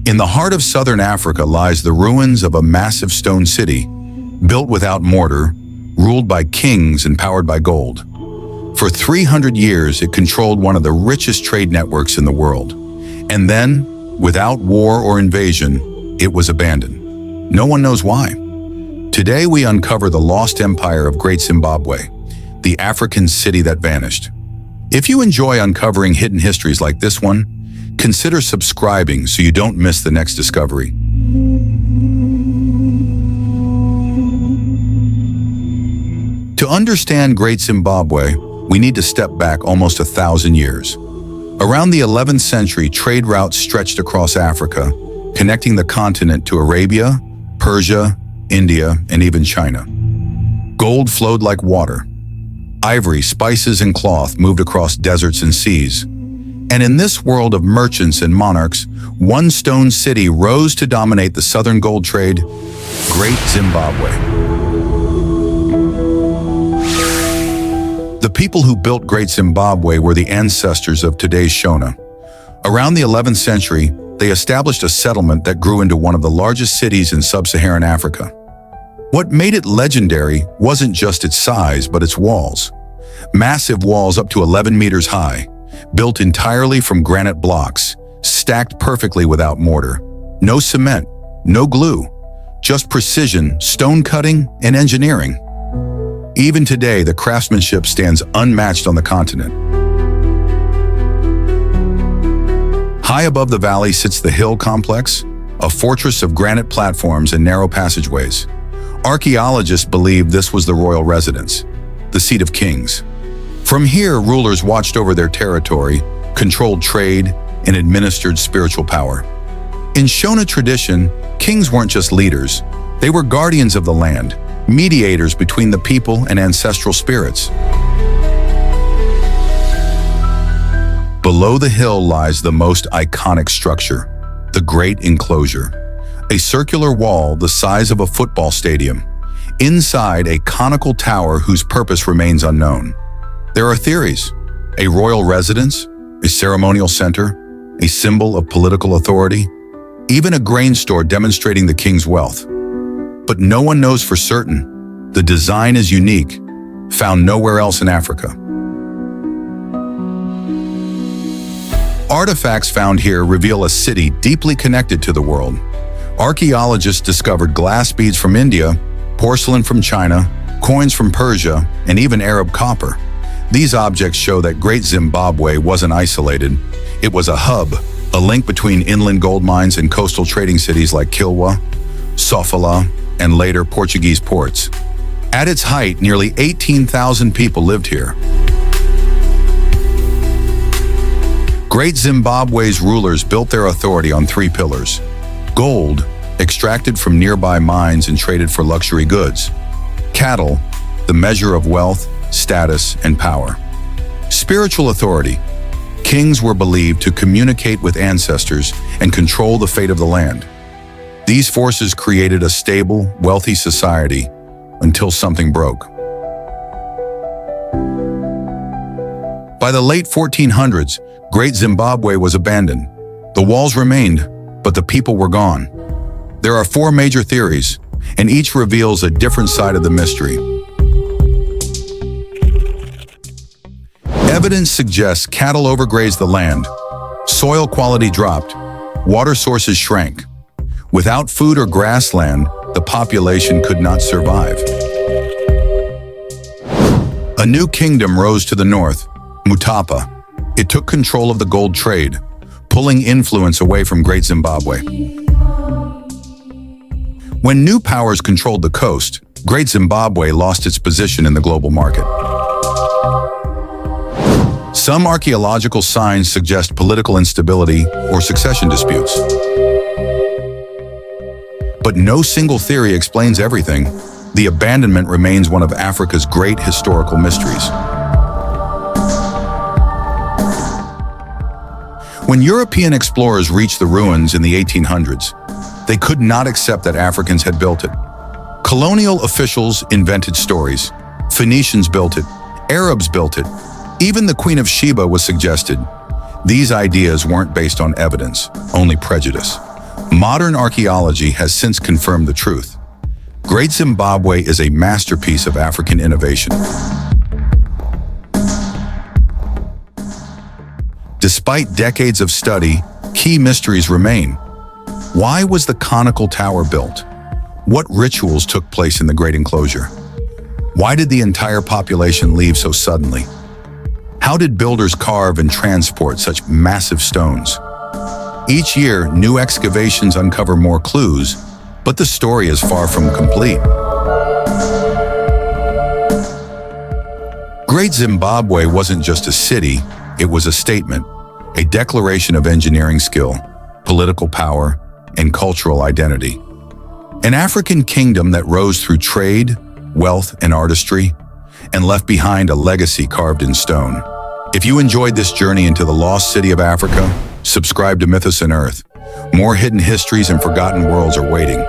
In the heart of southern Africa lies the ruins of a massive stone city, built without mortar, ruled by kings and powered by gold. For 300 years, it controlled one of the richest trade networks in the world. And then, without war or invasion, it was abandoned. No one knows why. Today, we uncover the lost empire of Great Zimbabwe, the African city that vanished. If you enjoy uncovering hidden histories like this one, consider subscribing so you don't miss the next discovery. To understand Great Zimbabwe, we need to step back almost 1,000 years. Around the 11th century, trade routes stretched across Africa, connecting the continent to Arabia, Persia, India, and even China. Gold flowed like water. Ivory, spices, and cloth moved across deserts and seas. And in this world of merchants and monarchs, one stone city rose to dominate the southern gold trade: Great Zimbabwe. The people who built Great Zimbabwe were the ancestors of today's Shona. Around the 11th century, they established a settlement that grew into one of the largest cities in sub-Saharan Africa. What made it legendary wasn't just its size, but its walls. Massive walls up to 11 meters high, built entirely from granite blocks, stacked perfectly without mortar. No cement, no glue, just precision, stone cutting, and engineering. Even today, the craftsmanship stands unmatched on the continent. High above the valley sits the hill complex, a fortress of granite platforms and narrow passageways. Archaeologists believe this was the royal residence, the seat of kings. From here, rulers watched over their territory, controlled trade, and administered spiritual power. In Shona tradition, kings weren't just leaders, they were guardians of the land, mediators between the people and ancestral spirits. Below the hill lies the most iconic structure, the Great Enclosure, a circular wall the size of a football stadium. Inside, a conical tower whose purpose remains unknown. There are theories: a royal residence, a ceremonial center, a symbol of political authority, even a grain store demonstrating the king's wealth. But no one knows for certain. The design is unique, found nowhere else in Africa. Artifacts found here reveal a city deeply connected to the world. Archaeologists discovered glass beads from India, porcelain from China, coins from Persia, and even Arab copper. These objects show that Great Zimbabwe wasn't isolated. It was a hub, a link between inland gold mines and coastal trading cities like Kilwa, Sofala, and later Portuguese ports. At its height, nearly 18,000 people lived here. Great Zimbabwe's rulers built their authority on 3 pillars: gold, extracted from nearby mines and traded for luxury goods; cattle, the measure of wealth, status, and power; spiritual authority. Kings were believed to communicate with ancestors and control the fate of the land. These forces created a stable, wealthy society until something broke. By the late 1400s, Great Zimbabwe was abandoned. The walls remained, but the people were gone. There are 4 major theories, and each reveals a different side of the mystery. Evidence suggests cattle overgrazed the land, soil quality dropped, water sources shrank. Without food or grassland, the population could not survive. A new kingdom rose to the north, Mutapa. It took control of the gold trade, pulling influence away from Great Zimbabwe. When new powers controlled the coast, Great Zimbabwe lost its position in the global market. Some archaeological signs suggest political instability or succession disputes. But no single theory explains everything. The abandonment remains one of Africa's great historical mysteries. When European explorers reached the ruins in the 1800s, they could not accept that Africans had built it. Colonial officials invented stories. Phoenicians built it. Arabs built it. Even the Queen of Sheba was suggested. These ideas weren't based on evidence, only prejudice. Modern archaeology has since confirmed the truth. Great Zimbabwe is a masterpiece of African innovation. Despite decades of study, key mysteries remain. Why was the conical tower built? What rituals took place in the Great Enclosure? Why did the entire population leave so suddenly? How did builders carve and transport such massive stones? Each year, new excavations uncover more clues, but the story is far from complete. Great Zimbabwe wasn't just a city, it was a statement, a declaration of engineering skill, political power, and cultural identity. An African kingdom that rose through trade, wealth, and artistry, and left behind a legacy carved in stone. If you enjoyed this journey into the lost city of Africa, subscribe to Mythos and Earth. More hidden histories and forgotten worlds are waiting.